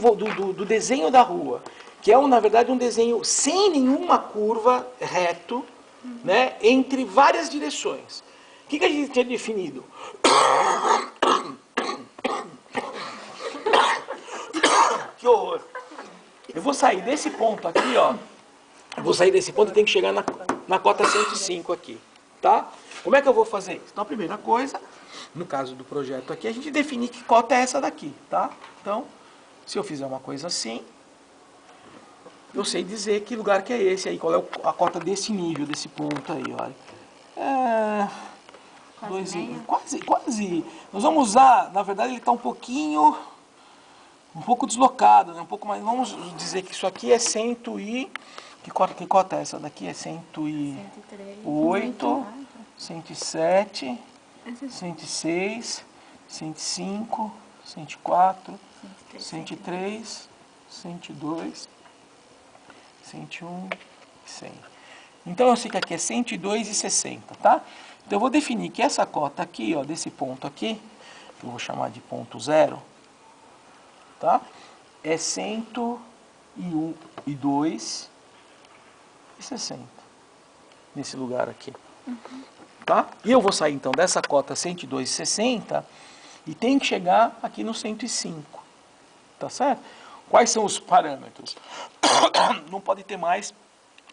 do desenho da rua, que é, na verdade, um desenho sem nenhuma curva reto, né, entre várias direções. O que a gente tinha definido? Que horror! Eu vou sair desse ponto aqui, ó. Eu vou sair desse ponto e tenho que chegar na cota 105 aqui, tá? Como é que eu vou fazer isso? Então, a primeira coisa, no caso do projeto aqui, a gente definir que cota é essa daqui, tá? Então, se eu fizer uma coisa assim, eu sei dizer que lugar que é esse aí, qual é a cota desse nível, desse ponto aí, olha. Quase. Nós vamos usar, na verdade ele está um pouco deslocado, né? Um pouco mais. Vamos dizer que isso aqui é 100 e... Que cota é essa daqui? É 108, 107, 106, 105, 104, 103, 102, 101 e 100. Então eu sei que aqui é 102,60, tá? Então eu vou definir que essa cota aqui, ó, desse ponto aqui, que eu vou chamar de ponto zero, tá? É 102,60 nesse lugar aqui, tá? E eu vou sair então dessa cota 102,60 e tem que chegar aqui no 105, tá certo? Quais são os parâmetros? Não pode ter mais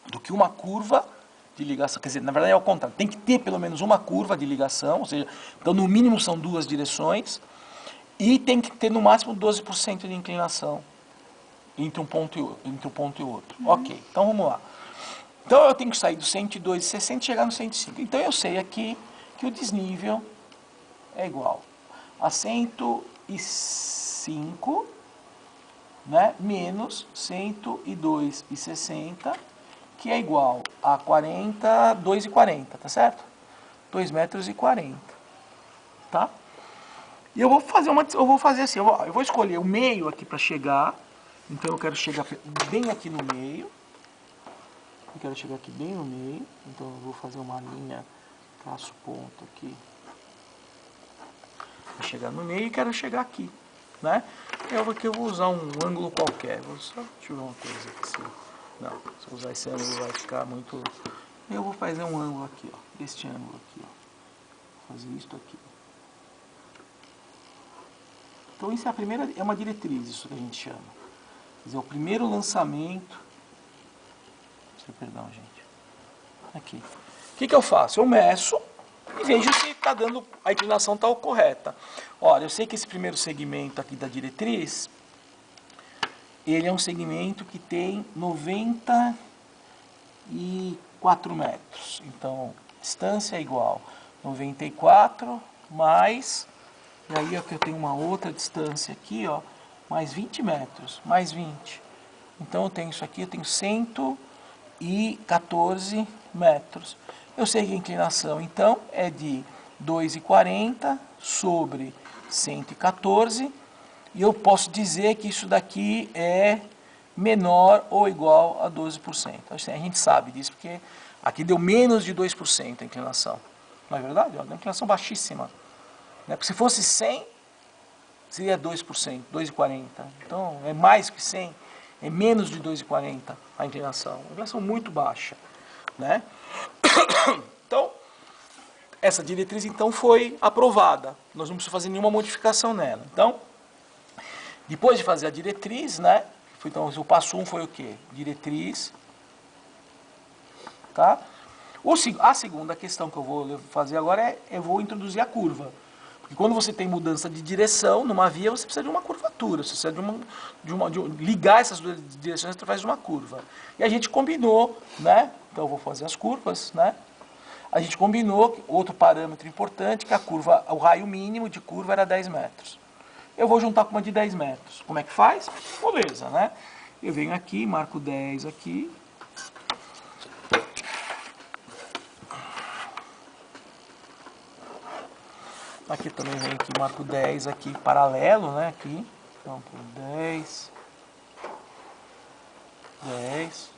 do que uma curva de ligação, quer dizer, na verdade é ao contrário, tem que ter pelo menos uma curva de ligação, ou seja, então no mínimo são duas direções, e tem que ter no máximo 12% de inclinação entre um ponto e outro. Ok, então vamos lá. Então eu tenho que sair do 102,60 e chegar no 105. Então eu sei aqui que o desnível é igual a 105, né, menos 102,60, que é igual a 2,40, tá certo? 2,40 m, tá? E eu vou fazer assim, eu vou escolher o meio aqui para chegar. Então eu quero chegar bem aqui no meio. Eu quero chegar aqui bem no meio. Então eu vou fazer uma linha, traço ponto aqui. Vou chegar no meio e quero chegar aqui, né? Eu vou usar um ângulo qualquer. Deixa eu ver uma coisa aqui. Não, se eu usar esse ângulo vai ficar muito... Eu vou fazer um ângulo aqui, ó. Este ângulo aqui, ó. Vou fazer isso aqui. Então isso é é uma diretriz, isso que a gente chama. Quer dizer, o primeiro lançamento... Perdão, gente. Aqui. O que eu faço? Eu meço e vejo se tá dando, a inclinação está correta. Olha, eu sei que esse primeiro segmento aqui da diretriz, ele é um segmento que tem 94 metros. Então, distância é igual a 94 mais, e aí aqui eu tenho uma outra distância aqui, ó, mais 20 metros, mais 20. Então eu tenho isso aqui, eu tenho 114 metros. Eu sei que a inclinação, então, é de 2,40 sobre 114, e eu posso dizer que isso daqui é menor ou igual a 12%. A gente sabe disso, porque aqui deu menos de 2% a inclinação. Não é verdade? É uma inclinação baixíssima. Porque se fosse 100, seria 2%, 2,40. Então, é mais que 100, é menos de 2,40 a inclinação. Uma inclinação muito baixa, né? Então, essa diretriz então foi aprovada. Nós não precisamos fazer nenhuma modificação nela. Então, depois de fazer a diretriz, né? Então, o passo 1 foi o quê? Diretriz. Tá? A segunda questão que eu vou fazer agora é, eu vou introduzir a curva. Porque quando você tem mudança de direção numa via, você precisa de uma curvatura, você precisa de ligar essas duas direções através de uma curva. E a gente combinou, né? Então eu vou fazer as curvas, né? A gente combinou, outro parâmetro importante, que a curva, o raio mínimo de curva era 10 metros. Eu vou juntar com uma de 10 metros. Como é que faz? Moleza, né? Eu venho aqui, marco 10 aqui. Aqui também vem aqui, marco 10 aqui, paralelo, né? Aqui. Então, por 10. 10.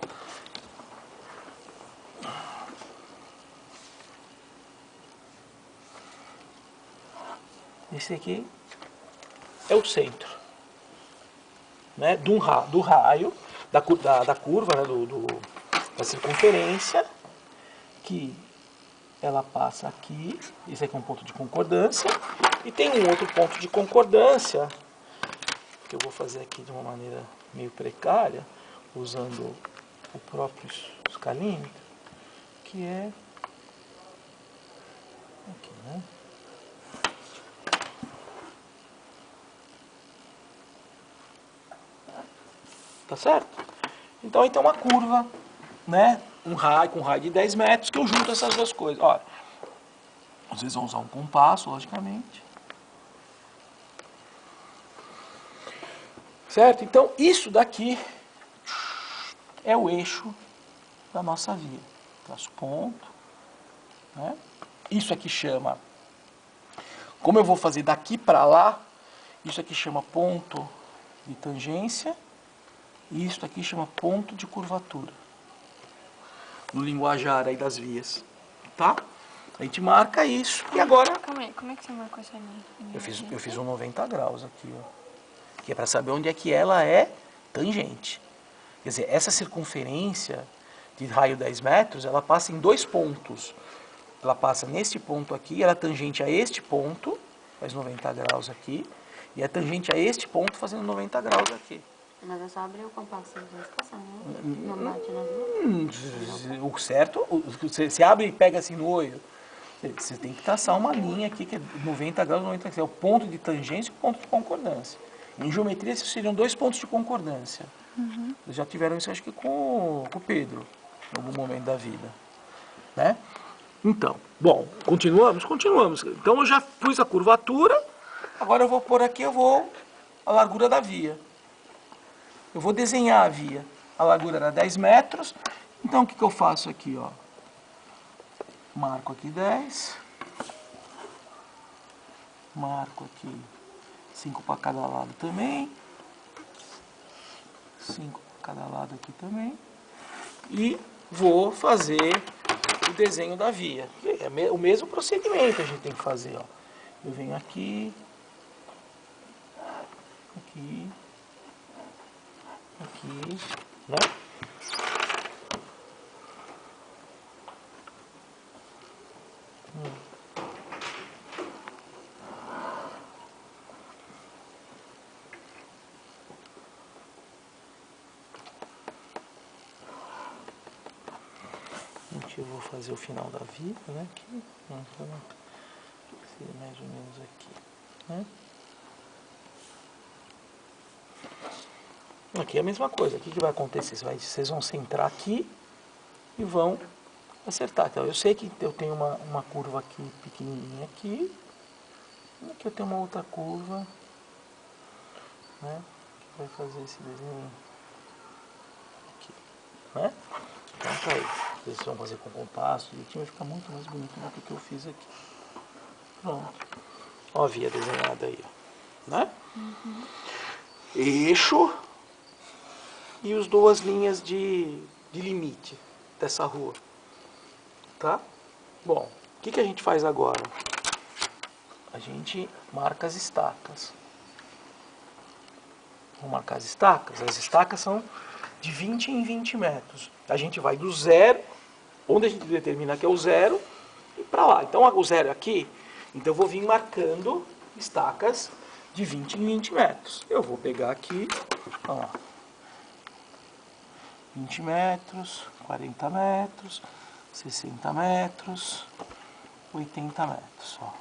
Esse aqui é o centro. né, do raio, da curva, né, da circunferência, que ela passa aqui, esse aqui é um ponto de concordância, e tem um outro ponto de concordância, que eu vou fazer aqui de uma maneira meio precária, usando o próprio escalímetro, que é aqui, né? Tá certo? Então aí tem uma curva, né? Um raio com um raio de 10 metros, que eu junto essas duas coisas. Olha, vocês vão usar um compasso, logicamente. Certo? Então, isso daqui é o eixo da nossa via. Traço ponto, né? Isso aqui chama, como eu vou fazer daqui para lá, isso aqui chama ponto de tangência, e isso aqui chama ponto de curvatura, no linguajar aí das vias, tá? A gente marca isso, e agora... Calma aí, como é que você marcou essa linha? Eu fiz um 90 graus aqui, ó, que é para saber onde é que ela é tangente. Quer dizer, essa circunferência de raio 10 metros, ela passa em dois pontos. Ela passa neste ponto aqui, ela é tangente a este ponto, faz 90 graus aqui, e é tangente a este ponto, fazendo 90 graus aqui. Mas é só abrir o compasso e vai passar, né? Não bate na via? O certo, você abre e pega assim no olho, você tem que traçar uma linha aqui que é 90 graus, 90 graus, é o ponto de tangência e o ponto de concordância. Em geometria, esses seriam dois pontos de concordância. Uhum. Eles já tiveram isso, acho que com o Pedro, em algum momento da vida, né? Então, bom, continuamos? Continuamos. Então eu já pus a curvatura, agora eu vou pôr aqui, a largura da via. Eu vou desenhar a via. A largura era 10 metros, então o que eu faço aqui, ó? Marco aqui 10, marco aqui 5 para cada lado também, 5 para cada lado aqui também, e vou fazer o desenho da via. É o mesmo procedimento a gente tem que fazer, ó. Eu venho aqui, aqui, aqui, né? Eu vou fazer o final da vida, né? Aqui, seria mais ou menos aqui, né? Aqui é a mesma coisa. O que vai acontecer? Vocês vão centrar aqui e vão acertar. Então, eu sei que eu tenho uma curva aqui pequenininha aqui. E aqui eu tenho uma outra curva, né? Que vai fazer esse desenho aqui, né? Então tá aí. Vocês vão fazer com compasso, vai ficar muito mais bonito do que o que eu fiz aqui. Pronto. Ó a via desenhada aí, ó, né? Uhum. Eixo e as duas linhas de limite dessa rua, tá? Bom, o que a gente faz agora? A gente marca as estacas. Vamos marcar as estacas? As estacas são de 20 em 20 metros. A gente vai do zero, onde a gente determina que é o zero, e para lá. Então, o zero é aqui, então eu vou vir marcando estacas de 20 em 20 metros. Eu vou pegar aqui, ó, 20 metros, 40 metros, 60 metros, 80 metros, ó.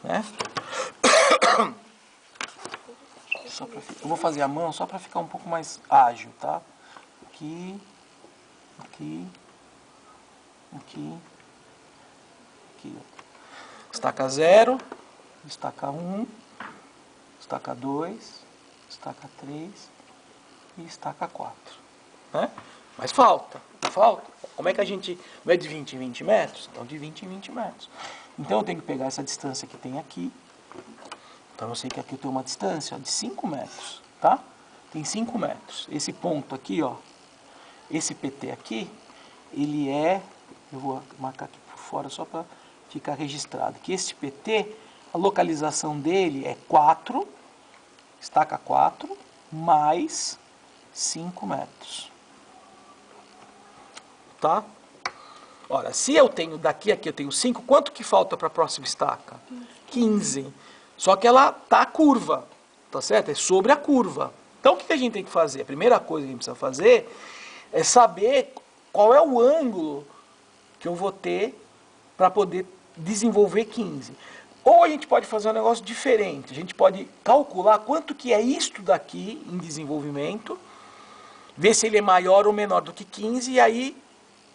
Né? Eu vou fazer a mão só para ficar um pouco mais ágil, tá? Aqui, aqui, aqui, aqui. Estaca 0, estaca 1, estaca 2, estaca 3 e estaca 4. Né? Mas falta. Como é que a gente... Não é de 20 em 20 metros? Então, de 20 em 20 metros. Então, eu tenho que pegar essa distância que tem aqui. Então, eu sei que aqui eu tenho uma distância, ó, de 5 metros, tá? Tem 5 metros. Esse ponto aqui, ó, esse PT aqui, ele é... Eu vou marcar aqui por fora só para ficar registrado. Que esse PT, a localização dele é 4, estaca 4, mais 5 metros. Tá? Ora, se eu tenho daqui a aqui, eu tenho 5, quanto que falta para a próxima estaca? 15. Só que ela tá curva, tá certo? É sobre a curva. Então, o que a gente tem que fazer? A primeira coisa que a gente precisa fazer é saber qual é o ângulo que eu vou ter para poder desenvolver 15. Ou a gente pode fazer um negócio diferente. A gente pode calcular quanto que é isto daqui em desenvolvimento, ver se ele é maior ou menor do que 15 e aí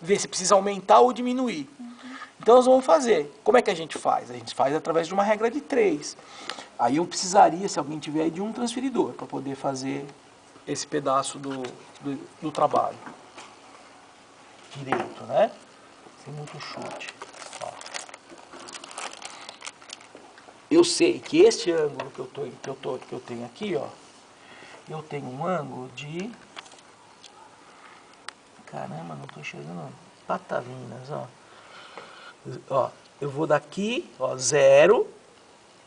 ver se precisa aumentar ou diminuir. Então nós vamos fazer. Como é que a gente faz? A gente faz através de uma regra de 3. Aí eu precisaria, se alguém tiver, de um transferidor para poder fazer esse pedaço do trabalho. Direito, né? Sem muito chute. Ó. Eu sei que este ângulo que eu tenho aqui, ó, eu tenho um ângulo de... Caramba, não estou enxergando patavinas, ó. Ó, eu vou daqui, ó, 0,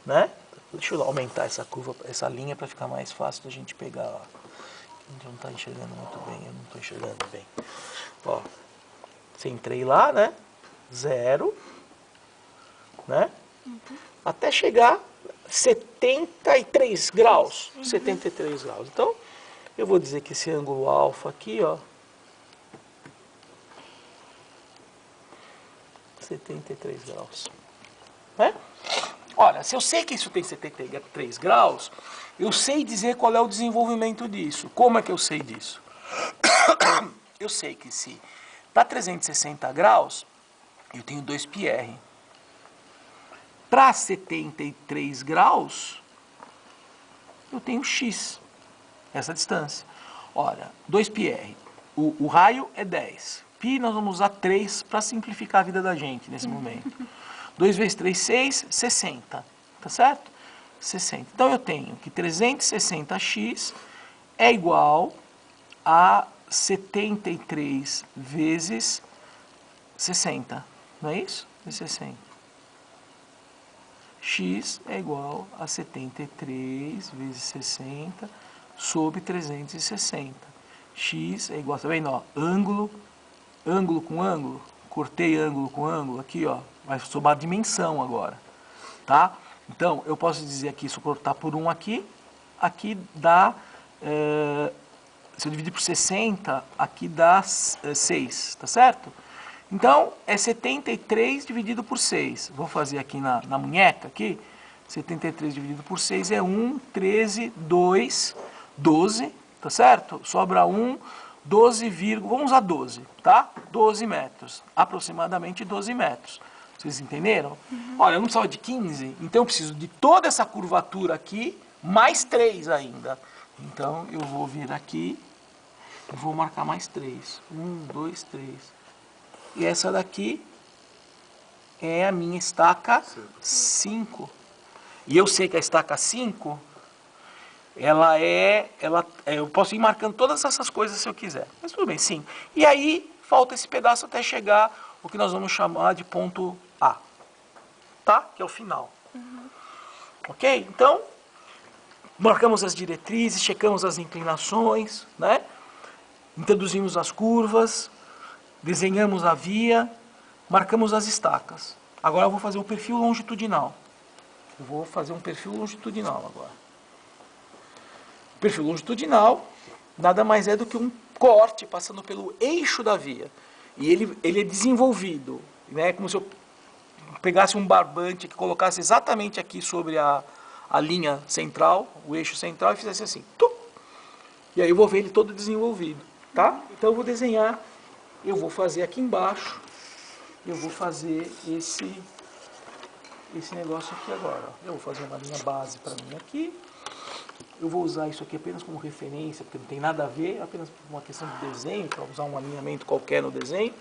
né? Deixa eu aumentar essa curva, essa linha para ficar mais fácil da gente pegar, ó. A gente não está enxergando muito bem, eu não estou enxergando bem. Ó, centrei lá, né? 0, né? Até chegar 73 graus. 73 graus. Então, eu vou dizer que esse ângulo alfa aqui, ó, 73 graus. Né? Olha, se eu sei que isso tem 73 graus, eu sei dizer qual é o desenvolvimento disso. Como é que eu sei disso? Eu sei que se para 360 graus, eu tenho 2πr. Para 73 graus, eu tenho x, essa distância. Ora, 2πr, o raio é 10. Π nós vamos usar 3 para simplificar a vida da gente nesse momento. 2 vezes 3, 6, 60. Tá certo? 60. Então eu tenho que 360x é igual a 73 vezes 60. Não é isso? Vezes 60. X é igual a 73 vezes 60 sobre 360. X é igual, tá vendo? Ó, ângulo com ângulo, cortei ângulo com ângulo, aqui ó, vai somar dimensão agora, tá? Então, eu posso dizer aqui, se eu cortar por 1 aqui, aqui dá, se eu dividir por 60, aqui dá 6, tá certo? Então, é 73 dividido por 6. Vou fazer aqui na munheca, aqui. 73 dividido por 6 é 1, 13, 2, 12, tá certo? Sobra 1, 12, vamos usar 12, tá? 12 metros, aproximadamente 12 metros. Vocês entenderam? Olha, eu não precisava de 15, então eu preciso de toda essa curvatura aqui, mais 3 ainda. Então, eu vou vir aqui e vou marcar mais 3. 1, 2, 3. E essa daqui é a minha estaca 5. E eu sei que a estaca 5, eu posso ir marcando todas essas coisas se eu quiser. Mas tudo bem, sim. E aí, falta esse pedaço até chegar o que nós vamos chamar de ponto A. Tá? Que é o final. Ok? Então, marcamos as diretrizes, checamos as inclinações, né? Introduzimos as curvas, desenhamos a via, marcamos as estacas. Agora eu vou fazer o perfil longitudinal. Eu vou fazer um perfil longitudinal agora. O perfil longitudinal nada mais é do que um corte passando pelo eixo da via. E ele é desenvolvido, né? Como se eu pegasse um barbante que colocasse exatamente aqui sobre a linha central, o eixo central, e fizesse assim. Tum! E aí eu vou ver ele todo desenvolvido. Tá? Então eu vou desenhar. Eu vou fazer aqui embaixo, eu vou fazer esse negócio aqui agora. Ó. Eu vou fazer uma linha base para mim aqui. Eu vou usar isso aqui apenas como referência, porque não tem nada a ver, apenas por uma questão de desenho, para usar um alinhamento qualquer no desenho.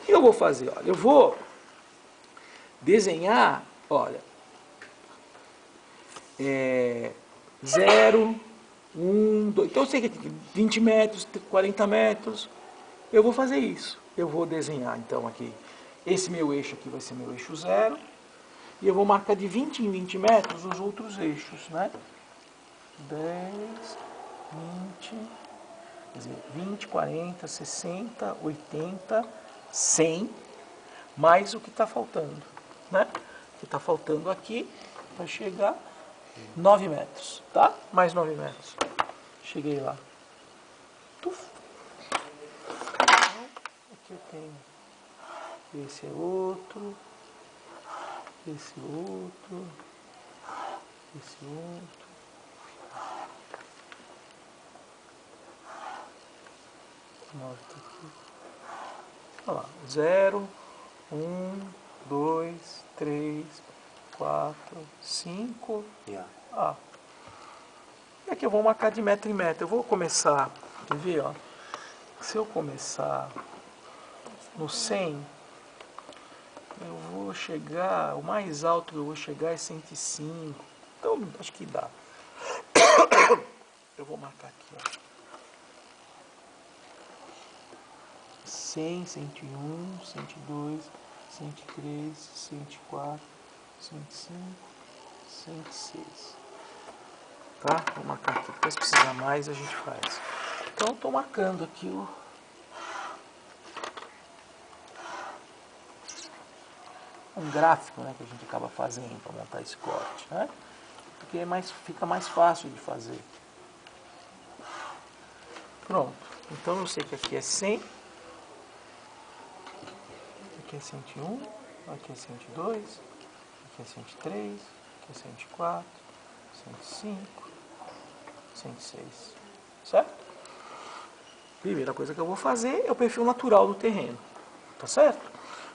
E eu vou fazer, olha, eu vou desenhar, olha, 0, 1, 2, então eu sei que aqui 20 metros, 40 metros, eu vou fazer isso. Eu vou desenhar, então, aqui, esse meu eixo aqui vai ser meu eixo 0, e eu vou marcar de 20 em 20 metros os outros eixos, né? 10, quer dizer, 20, 40, 60, 80, 100, mais o que está faltando, né? O que está faltando aqui vai chegar 9 metros, tá? Mais 9 metros. Cheguei lá. Tuf. Aqui eu tenho. Esse é outro. Esse outro. Esse outro. Mostra aqui. Olha lá. 0, 1, 2, 3, 4, 5. Ah. E aqui eu vou marcar de metro em metro. Eu vou começar, quer ver, ó? Se eu começar no 100, eu vou chegar, o mais alto que eu vou chegar é 105. Então, acho que dá. Eu vou marcar aqui, ó. 100, 101, 102, 103, 104, 105, 106. Tá? Vou marcar aqui. Depois se precisar mais, a gente faz. Então, eu estou marcando aqui um gráfico, né, que a gente acaba fazendo para montar esse corte, né? Porque fica mais fácil de fazer. Pronto. Então, eu sei que aqui é 100. Aqui é 101. Aqui é 102. Aqui é 103. Aqui é 104. 105. 106. Certo? Primeira coisa que eu vou fazer é o perfil natural do terreno. Tá certo?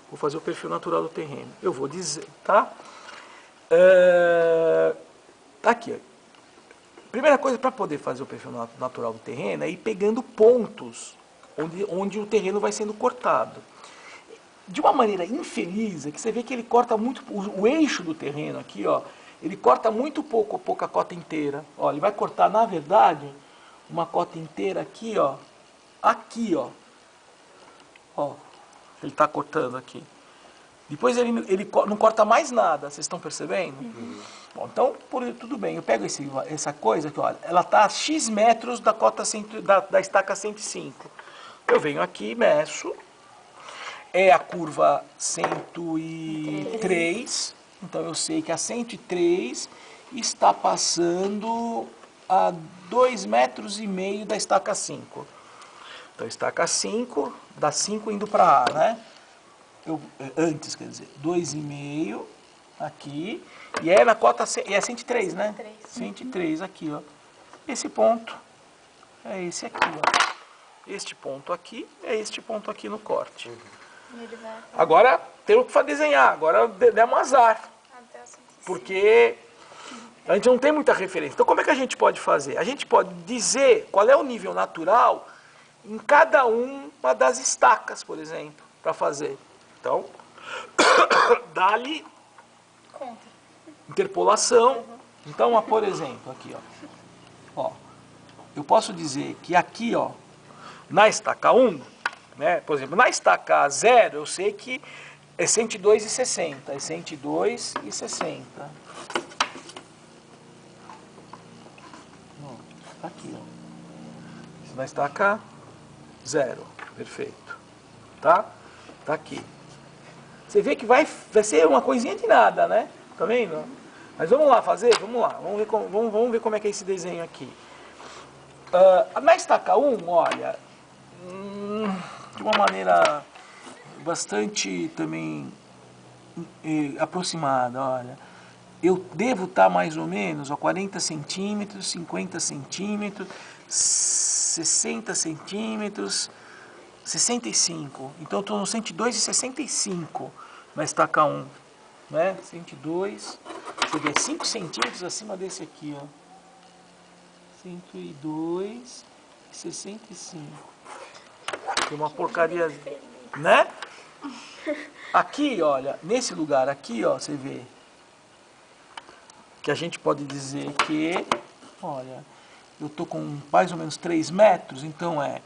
Vou fazer o perfil natural do terreno. Eu vou dizer, tá? Tá aqui. Primeira coisa, para poder fazer o perfil natural do terreno é ir pegando pontos onde o terreno vai sendo cortado. De uma maneira infeliz, é que você vê que ele corta muito, o eixo do terreno aqui, ó, ele corta muito pouca cota inteira. Ó, ele vai cortar, na verdade, uma cota inteira aqui, ó. Aqui, ó. Ó, ele está cortando aqui. Depois ele não corta mais nada, vocês estão percebendo? Uhum. Bom, então, tudo bem, eu pego essa coisa aqui, olha, ela está a X metros da cota da estaca 105. Eu venho aqui, meço, é a curva 103, então eu sei que a 103 está passando a 2,5 metros da estaca 5. Então, estaca 5, dá 5 indo para A, né? Antes, quer dizer, 2,5 aqui, e é na cota, e é 103, né? 103 aqui, ó. Esse ponto é esse aqui, ó. Este ponto aqui é este ponto aqui no corte. Agora, temos que desenhar, agora demos um azar, porque a gente não tem muita referência. Então, como é que a gente pode fazer? A gente pode dizer qual é o nível natural em cada uma das estacas, por exemplo, para fazer. Então, dá-lhe interpolação. Então, ó, por exemplo, aqui, ó, eu posso dizer que aqui, ó, na estaca 1, né, por exemplo, na estaca 0, eu sei que é 102,60, é 102,60. Aqui, ó. Isso na estaca 0, perfeito. Tá? Tá aqui. Você vê que vai ser uma coisinha de nada, né? Tá vendo? Mas vamos lá fazer? Vamos lá. Vamos ver como é que é esse desenho aqui. Na estaca 1, olha, de uma maneira bastante também aproximada, olha, eu devo estar mais ou menos a 40 centímetros, 50 centímetros, 60 centímetros, 65. Então, eu estou no 102,65 na estaca 1. Né? 102. Você vê 5 centímetros acima desse aqui, ó. 102,65. Tem uma porcaria, né? Aqui, olha, nesse lugar aqui, ó, você vê que a gente pode dizer que, olha, eu estou com mais ou menos 3 metros, então é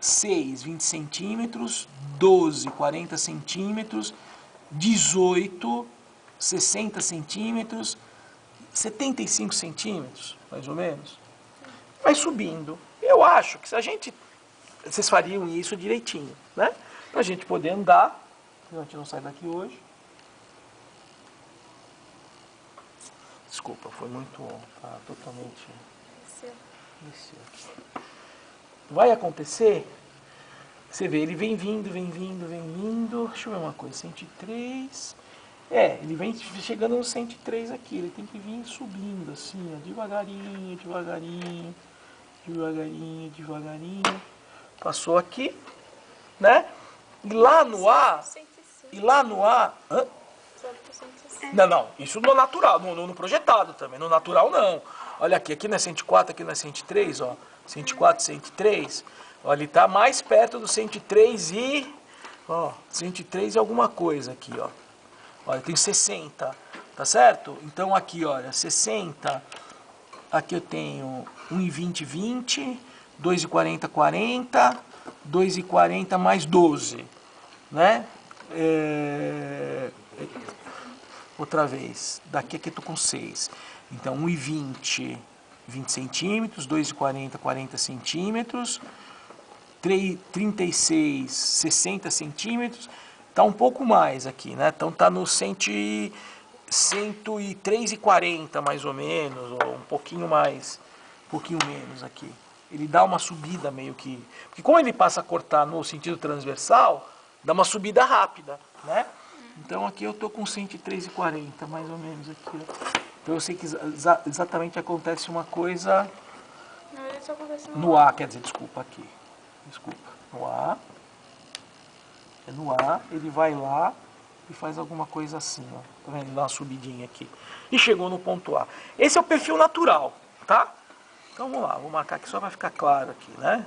6, 20 centímetros, 12, 40 centímetros, 18, 60 centímetros, 75 centímetros, mais ou menos. vai subindo. Eu acho que se a gente... Vocês fariam isso direitinho, né? Pra gente poder andar. A gente não sai daqui hoje. Desculpa, foi muito... Tá totalmente... Isso. Vai acontecer... Você vê, ele vem vindo. Deixa eu ver uma coisa, 103... ele vem chegando no 103 aqui, ele tem que vir subindo assim, ó, devagarinho. Passou aqui, né? E lá no ar... Hã? Não, isso no natural, no projetado também, no natural não. Olha aqui não é 104, aqui não é 103, ó. 104, 103. Ó, ele está mais perto do 103 e... Ó, 103 e alguma coisa aqui, ó. Olha, tem 60, tá certo? Então aqui, olha, 60. Aqui eu tenho 1,20, 20. 2,40, 40. 2,40 mais 12, né? Outra vez, daqui aqui eu tô com 6. Então 1,20, 20 centímetros. 2,40, 40 centímetros. 36, 60 centímetros, está um pouco mais aqui, né? Então está no 103,40 mais ou menos, ou um pouquinho mais, um pouquinho menos aqui. Ele dá uma subida meio que... Porque como ele passa a cortar no sentido transversal, dá uma subida rápida, né? Então aqui eu estou com 103,40 mais ou menos aqui. Então eu sei que exatamente acontece uma coisa... Não, isso acontece no ar, quer dizer, desculpa, no ar, no ar, ele vai lá e faz alguma coisa assim, ó, tá vendo? Ele dá uma subidinha aqui, e chegou no ponto A. Esse é o perfil natural, tá? Então vamos lá, vou marcar aqui só para ficar claro aqui, né?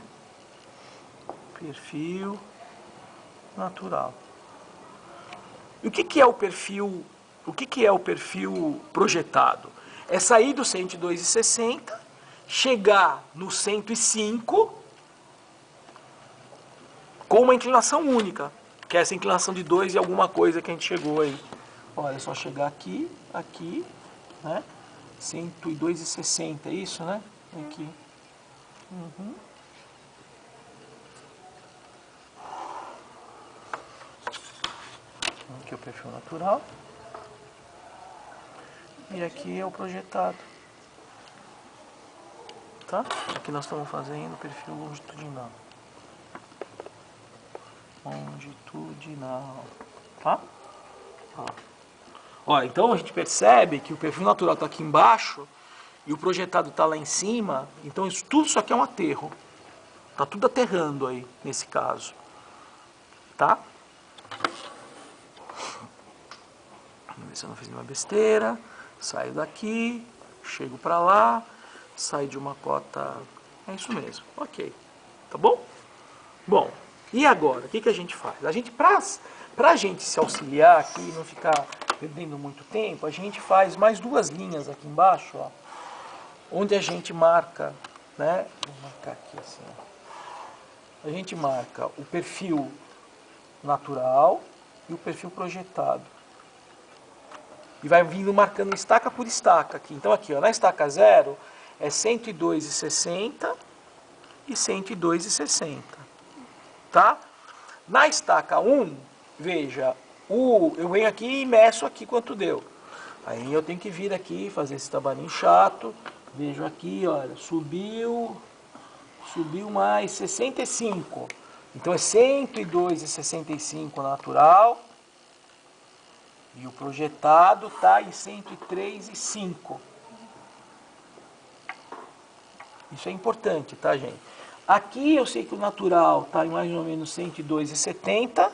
Perfil natural. E o que é o perfil, projetado? É sair do 102,60, chegar no 105, com uma inclinação única, que é essa inclinação de 2 e alguma coisa que a gente chegou aí. Olha, é só chegar aqui, né? 102,60, é isso, né? Aqui. Aqui é o perfil natural. E aqui é o projetado. Tá? Aqui nós estamos fazendo o perfil longitudinal. Tá? Ó, então a gente percebe que o perfil natural está aqui embaixo e o projetado está lá em cima. Então tudo isso aqui é um aterro. Está tudo aterrando aí, nesse caso. Tá? Vamos ver se eu não fiz nenhuma besteira. Saio daqui, chego para lá, saio de uma cota... É isso mesmo, ok. Tá bom? Bom, e agora? O que a gente faz? A gente, pra a gente se auxiliar aqui e não ficar perdendo muito tempo, a gente faz mais duas linhas aqui embaixo, ó, onde a gente marca, né? Vou marcar aqui assim, ó. A gente marca o perfil natural e o perfil projetado. E vai vindo marcando estaca por estaca aqui. Então aqui, ó, na estaca 0 é 102,60 e 102,60. Tá? Na estaca 1, veja, eu venho aqui e meço aqui quanto deu. Aí eu tenho que vir aqui, fazer esse trabalhinho chato. Vejo aqui, olha, subiu mais 65. Então é 102,65 natural. E o projetado está em 103,5. Isso é importante, tá, gente? Aqui eu sei que o natural está em mais ou menos 102,70.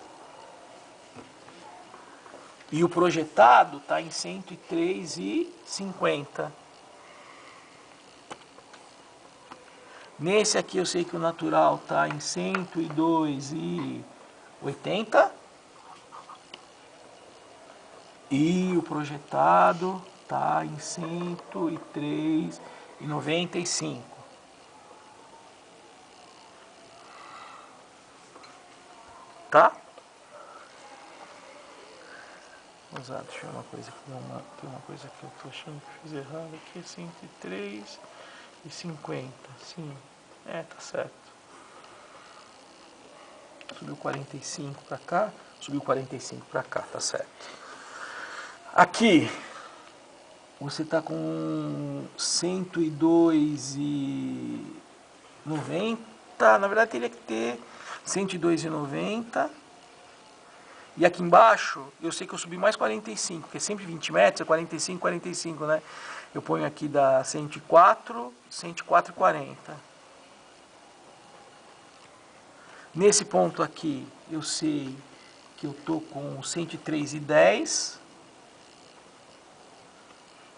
E o projetado está em 103,50. Nesse aqui eu sei que o natural está em 102,80. E o projetado está em 103,95. Tá? Vamos lá, deixa eu ver uma coisa aqui. Tem uma coisa que eu estou achando que fiz errado aqui. 103 150, sim. Tá certo. Subiu 45 para cá, subiu 45 para cá, tá certo. Aqui, você está com 102,90. Na verdade, teria que ter 102,90. E aqui embaixo, eu sei que eu subi mais 45, porque é sempre 20 metros, é 45, 45, né? Eu ponho aqui da 104, 104,40. Nesse ponto aqui, eu sei que eu tô com 103,10.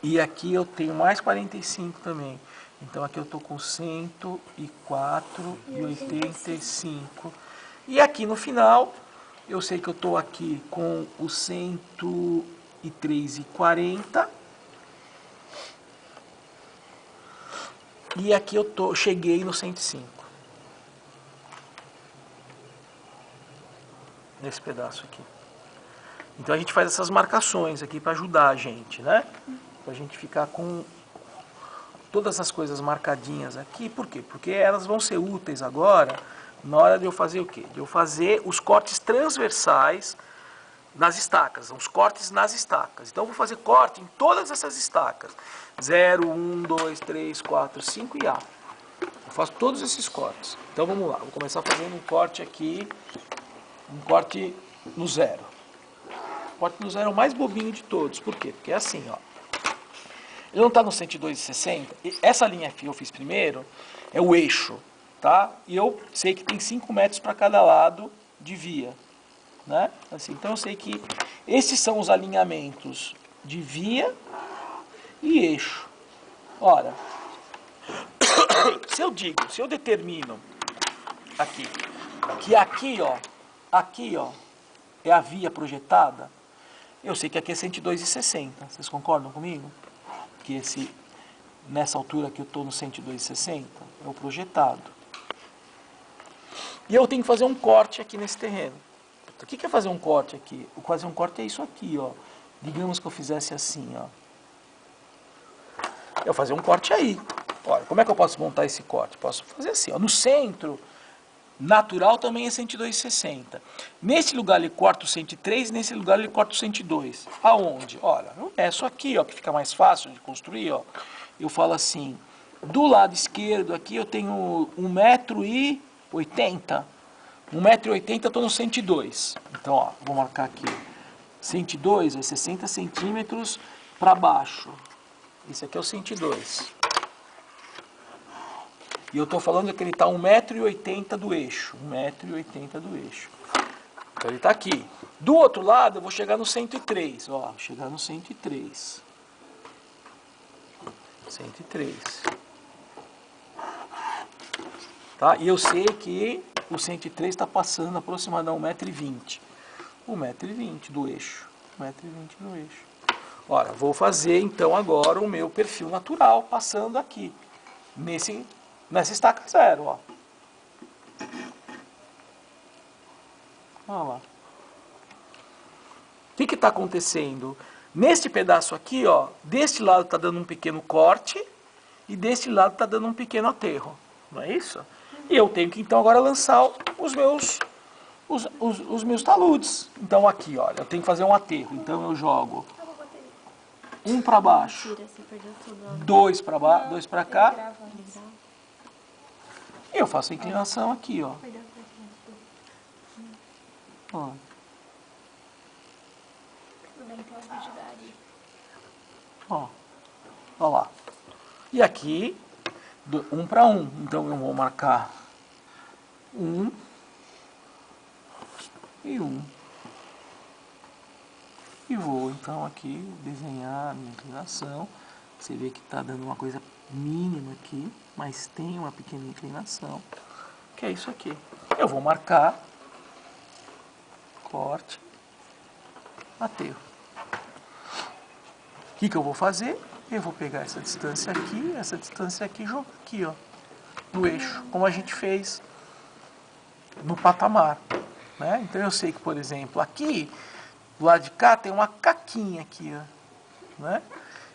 E aqui eu tenho mais 45 também. Então aqui eu tô com 104,85. E aqui no final, eu sei que eu tô aqui com o 103,40. E aqui eu cheguei no 105. Nesse pedaço aqui. Então a gente faz essas marcações aqui para ajudar a gente, né? Para a gente ficar com todas as coisas marcadinhas aqui. Por quê? Porque elas vão ser úteis agora na hora de eu fazer o quê? De eu fazer os cortes transversais nas estacas, os cortes nas estacas. Então eu vou fazer corte em todas essas estacas. 0, 1, 2, 3, 4, 5 e A. Eu faço todos esses cortes. Então vamos lá, vou começar fazendo um corte aqui, um corte no 0. O corte no 0 é o mais bobinho de todos. Por quê? Porque é assim, ó. Ele não está no 102,60. Essa linha que eu fiz primeiro é o eixo, tá? E eu sei que tem 5 metros para cada lado de via, né? Assim, então eu sei que esses são os alinhamentos de via e eixo. Ora, se eu determino aqui, que aqui, ó, é a via projetada, eu sei que aqui é 102,60. Vocês concordam comigo? Que nessa altura que eu estou no 102,60 é o projetado. E eu tenho que fazer um corte aqui nesse terreno. O que é fazer um corte aqui? Fazer um corte é isso aqui, ó. Digamos que eu fizesse assim, ó. Eu fazer um corte aí. Olha, como é que eu posso montar esse corte? Posso fazer assim, ó. No centro natural também é 102,60. Nesse lugar ele corta o 103, nesse lugar ele corta o 102. Aonde? Olha, eu meço aqui, ó, que fica mais fácil de construir, ó. Eu falo assim, do lado esquerdo aqui eu tenho 1,80 m. 1,80 m eu estou no 102. Então, ó, vou marcar aqui. 102 é 60 centímetros para baixo. Esse aqui é o 102. E eu estou falando que ele está 1,80 m do eixo. 1,80 m do eixo. Então ele está aqui. Do outro lado eu vou chegar no 103. Ó, chegar no 103. 103. Tá? E eu sei que o 103 está passando aproximadamente 1,20 m. 1,20 m do eixo. 1,20 m do eixo. Ora, vou fazer então agora o meu perfil natural passando aqui. Nessa estaca 0, ó. Olha lá. O que está acontecendo? Neste pedaço aqui, ó, deste lado está dando um pequeno corte e deste lado está dando um pequeno aterro. Não é isso? E eu tenho que então agora lançar os meus taludes. Então aqui, olha, eu tenho que fazer um aterro. Então eu jogo um para baixo, dois para baixo, dois para cá. E eu faço a inclinação aqui, ó. Ó. Ó. Ó lá. E aqui, 1 para 1. Então eu vou marcar 1 e 1. E vou então aqui desenhar a minha inclinação. Você vê que está dando uma coisa mínima aqui, mas tem uma pequena inclinação, que é isso aqui. Eu vou marcar, corte, aterro. O que eu vou fazer? Eu vou pegar essa distância aqui e jogar aqui, ó, no eixo, como a gente fez no patamar, né? Então eu sei que, por exemplo, aqui, do lado de cá tem uma caquinha aqui, ó, né?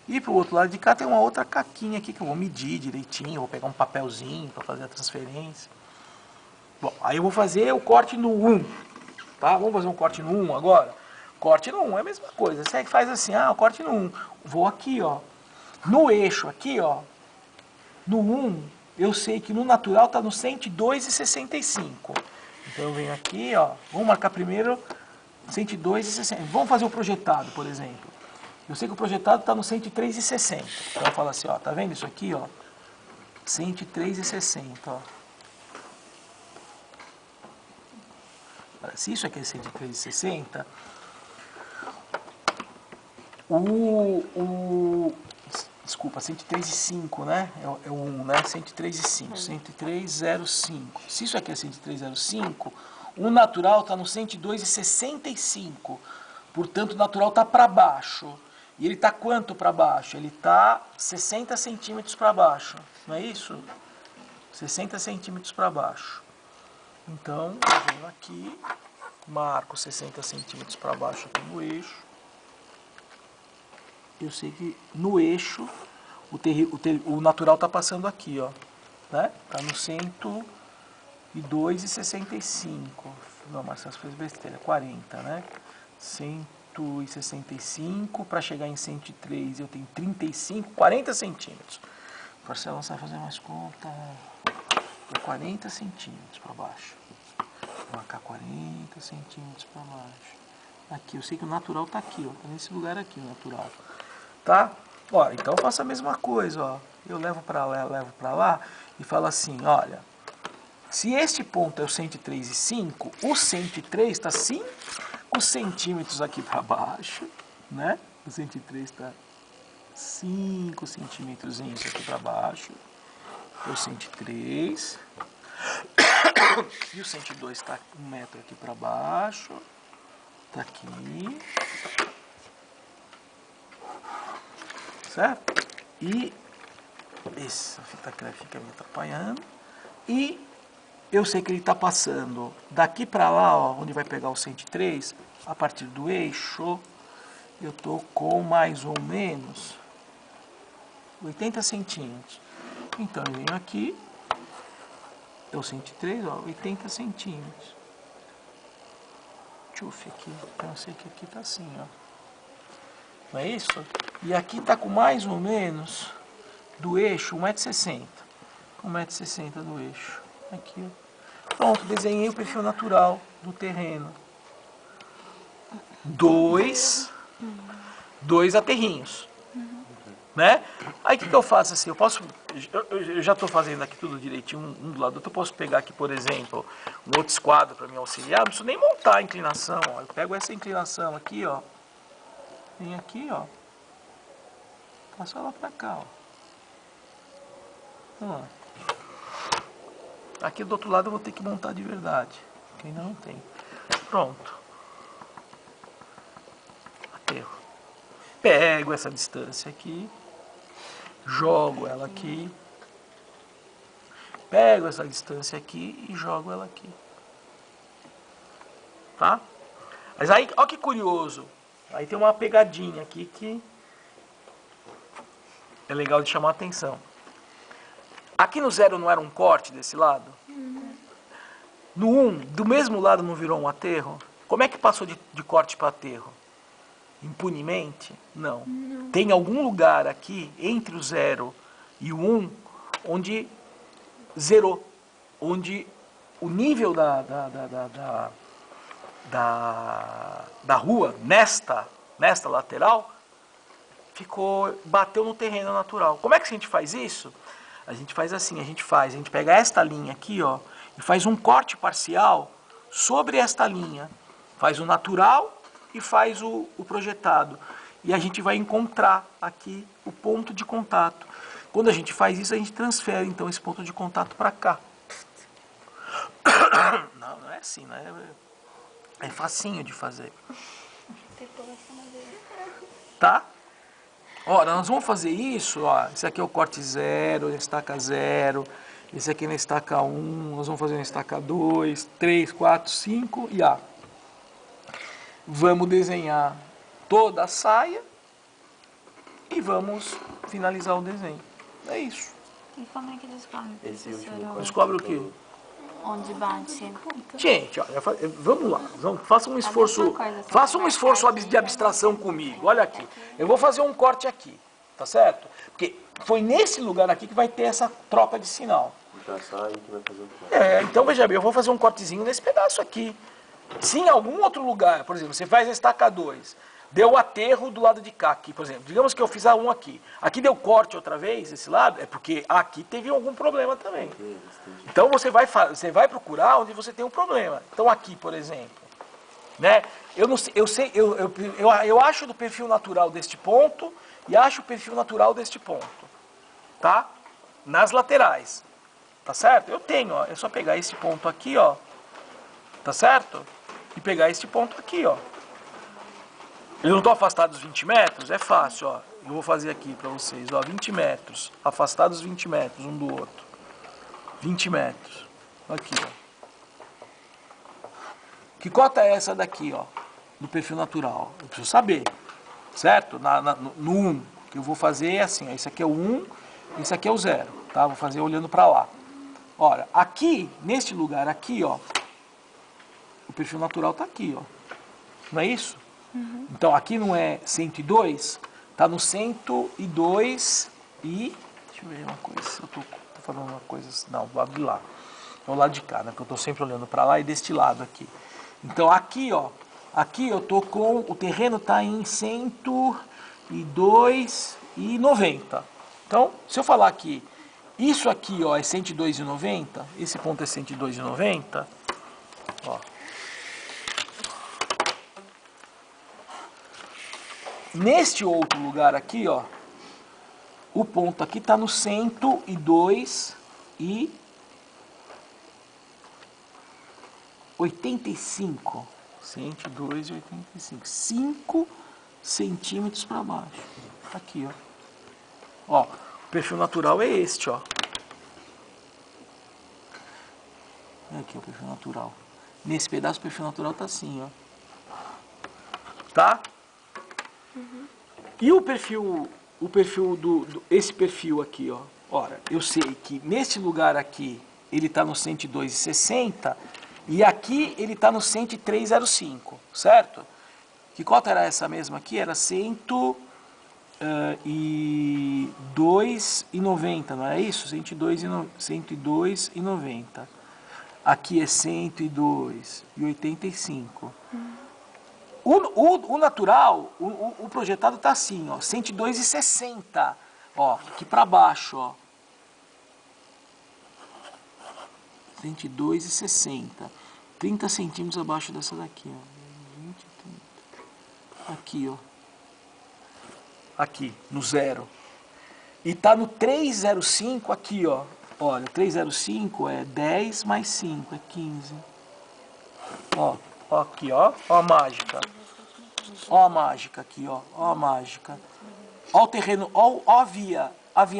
E pro outro lado de cá tem uma outra caquinha aqui que eu vou medir direitinho, vou pegar um papelzinho para fazer a transferência. Bom, aí eu vou fazer o corte no 1, tá? Vamos fazer um corte no 1 agora? Corte no 1 é a mesma coisa. Você faz assim, o corte no 1. Vou aqui, ó. No eixo aqui, ó. No 1, eu sei que no natural está no 102,65. Então eu venho aqui, ó. Vamos marcar primeiro 102,60. Vamos fazer o projetado, por exemplo. Eu sei que o projetado está no 103,60. Então eu falo assim, ó. Tá vendo isso aqui, ó? 103,60, ó. Se isso aqui é 103,60, desculpa, 103,5, né? É o 1, né? 103,5, 103,05. Se isso aqui é 103,05, o natural está no 102,65. Portanto, o natural está para baixo. E ele está quanto para baixo? Ele está 60 centímetros para baixo. Não é isso? 60 centímetros para baixo. Então, eu venho aqui, marco 60 centímetros para baixo aqui no eixo. Eu sei que no eixo o natural está passando aqui, ó, né? Está no 102,65. Não, Marcelo, fez besteira, 40, né? 165 para chegar em 103, eu tenho 35, 40 centímetros. Marcelo, você vai fazer mais conta. 40 centímetros para baixo. Vou marcar 40 centímetros para baixo. Aqui, eu sei que o natural está aqui, ó. Tá nesse lugar aqui, o natural. Tá? Ó, então eu faço a mesma coisa, ó. Eu levo para lá, e falo assim, olha, se este ponto é o 103,5, o 103 está 5 centímetros aqui para baixo, né? O 103 está 5 centímetros aqui para baixo. O 103. E o 102 está 1 metro aqui para baixo. Está aqui. Certo? E essa fita crepe fica me atrapalhando. E eu sei que ele está passando daqui para lá, ó, onde vai pegar o 103, a partir do eixo, eu estou com mais ou menos 80 centímetros. Então eu venho aqui, é o 103, ó, 80 centímetros. Tchuf aqui, então eu sei que aqui está assim, ó. Não é isso? E aqui está com mais ou menos do eixo 1,60 m. 1,60 m do eixo. Aqui, ó. Pronto, desenhei o perfil natural do terreno. Dois aterrinhos. Né? Aí o que eu faço assim? Eu já estou fazendo aqui tudo direitinho, um do lado do outro. Eu posso pegar aqui, por exemplo, um outro esquadro para me auxiliar. Não preciso nem montar a inclinação. Ó. Eu pego essa inclinação aqui, ó. Vem aqui, ó. Passo ela para cá, ó. Vamos lá. Aqui do outro lado eu vou ter que montar de verdade, que ainda não tem. Pronto. Aterro. Pego essa distância aqui, jogo ela aqui, pego essa distância aqui e jogo ela aqui. Tá? Mas aí, olha que curioso. Aí tem uma pegadinha aqui que é legal de chamar a atenção. Aqui no 0 não era um corte desse lado? No 1, do mesmo lado não virou um aterro? Como é que passou de corte para aterro? Impunemente? Não. Tem algum lugar aqui, entre o 0 e o 1, onde zerou. Onde o nível da rua, nesta lateral, bateu no terreno natural. Como é que a gente faz isso? A gente faz assim, a gente pega esta linha aqui, ó, e faz um corte parcial sobre esta linha. Faz o natural e faz o projetado. E a gente vai encontrar aqui o ponto de contato. Quando a gente faz isso, a gente transfere, então, esse ponto de contato para cá. Não é assim, não é? É facinho de fazer. Tá? Ora, nós vamos fazer isso, ó. Esse aqui é o corte 0, estaca 0. Esse aqui é na estaca 1. Nós vamos fazer na estaca 2, 3, 4, 5 e A. Vamos desenhar toda a saia e vamos finalizar o desenho. É isso. E como é que descobre, professor? Descobre o quê? Onde bate? Gente, olha, vamos lá, faça um esforço, faça um esforço de abstração comigo. Olha aqui, eu vou fazer um corte aqui, tá certo? Porque foi nesse lugar aqui que vai ter essa troca de sinal. Então veja bem, eu vou fazer um cortezinho nesse pedaço aqui. Se em algum outro lugar, por exemplo, você faz a estaca 2, deu aterro do lado de cá aqui, por exemplo, digamos que eu fiz a 1 aqui. Aqui deu corte outra vez, esse lado, é porque aqui teve algum problema também. Então você vai procurar onde você tem um problema. Então aqui, por exemplo, né? Eu acho do perfil natural deste ponto e acho o perfil natural deste ponto, tá? Nas laterais, tá certo? Eu tenho, ó, é só pegar esse ponto aqui, ó, tá certo? E pegar esse ponto aqui, ó. Eles não estão afastados 20 metros? É fácil, ó. Eu vou fazer aqui para vocês, ó, 20 metros, afastados 20 metros um do outro. 20 metros. Aqui, ó. Que cota é essa daqui, ó, do perfil natural? Eu preciso saber, certo? No 1, que eu vou fazer assim, ó, esse aqui é o 1, esse aqui é o 0, tá? Vou fazer olhando para lá. Olha, aqui, neste lugar aqui, ó, o perfil natural tá aqui, ó. Não é isso? Uhum. Então, aqui não é 102, tá no 102 e... Deixa eu ver uma coisa, se eu tô falando uma coisa... Não, do lado de lá. É o lado de cá, né? Que eu tô sempre olhando para lá e deste lado aqui. Então, aqui, ó, aqui eu tô com... O terreno tá em 102,90. Então, se eu falar que isso aqui, ó, é 102,90, esse ponto é 102,90, ó. Neste outro lugar aqui, ó, o ponto aqui está no 102,85. 102,85. 5 centímetros para baixo. Aqui, ó. Ó, o perfil natural é este, ó. Aqui, ó, o perfil natural. Nesse pedaço, o perfil natural tá assim, ó. Tá? Uhum. E esse perfil aqui, ó. Ora, eu sei que nesse lugar aqui ele está no 102,60 e aqui ele está no 103,05, certo? Que cota era essa mesma aqui? Era 102,90, não era isso? 102,90. Aqui é 102,85. O natural, o projetado está assim, ó, 102,60, ó, aqui para baixo, ó. 102,60. 30 centímetros abaixo dessa daqui, ó. 20, 30. Aqui, ó. Aqui, no 0. E tá no 305 aqui, ó. Olha, 305 é 10 mais 5, é 15. Ó. Ó aqui, ó a mágica. Ó a mágica aqui, ó a mágica. Ó o terreno, ó a via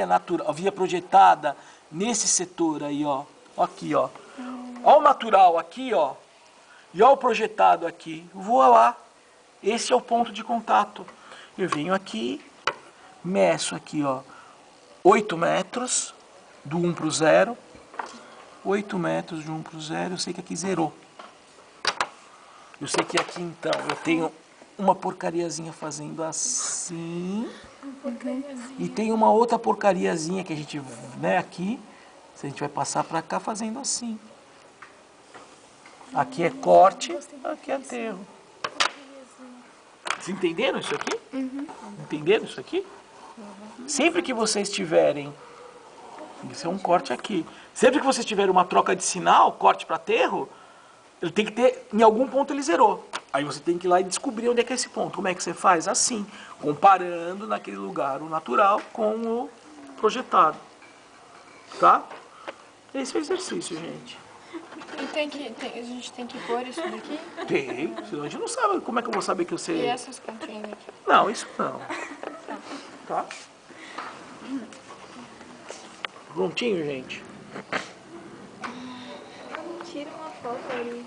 natural, a via projetada nesse setor aí, ó. Aqui, ó. Ó o natural aqui, ó. E ó o projetado aqui. Voa lá. Esse é o ponto de contato. Eu venho aqui, meço aqui, ó. 8 metros do 1 para o 0. 8 metros de 1 para o 0. Eu sei que aqui zerou. Eu sei que aqui, então, eu tenho uma porcariazinha fazendo assim. E tem uma outra porcariazinha que a gente, né, aqui. A gente vai passar para cá fazendo assim. Aqui é corte, aqui é aterro. Vocês entenderam isso aqui? Uhum. Entenderam isso aqui? Uhum. Sempre que vocês tiverem... Isso é um corte aqui. Sempre que vocês tiverem uma troca de sinal, corte para aterro, ele tem que ter, em algum ponto ele zerou. Aí você tem que ir lá e descobrir onde é que é esse ponto. Como é que você faz? Assim, comparando naquele lugar o natural com o projetado. Tá? Esse é o exercício, gente. E a gente tem que pôr isso daqui? Tem, senão a gente não sabe. Como é que eu vou saber que eu sei? E essas pontinhas aqui? Não, isso não. Tá? Prontinho, gente? Tira uma foto aí.